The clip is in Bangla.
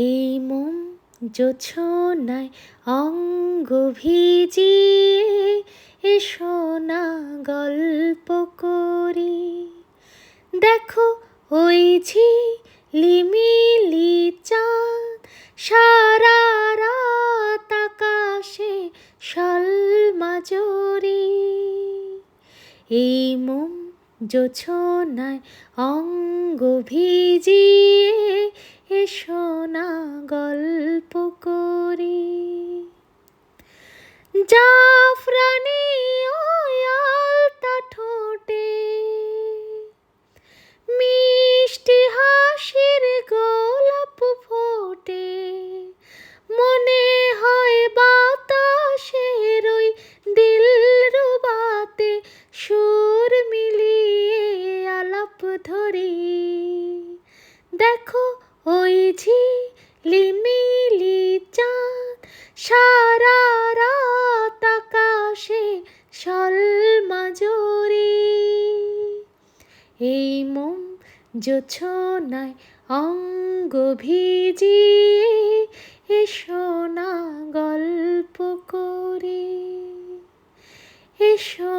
এই মোম জোছনায় অঙ্গ ভিজিয়ে এসো না গল্প করি। দেখো ওই ঝিলিমিলি চাঁদ সারা রাত আকাশে শোলমাজরি। এই মোম জোছনায় অঙ্গ ভিজিয়ে এসো না গল্প করি। জাফরানি ওই আলতা ঠোঁটে মিষ্টি হাসির গোলাপ ফোটে, মনে হয় বাতাসের ওই দিলরুবাতে সুর মিলিয়ে আলাপ ধরি। দেখো ওই ঝিলিমিলি চাঁদ সারা রাত আকাশে শোলমাজরি। এই মোম জোছনায় অঙ্গ ভিজিয়ে এসো না গল্প করি। এসো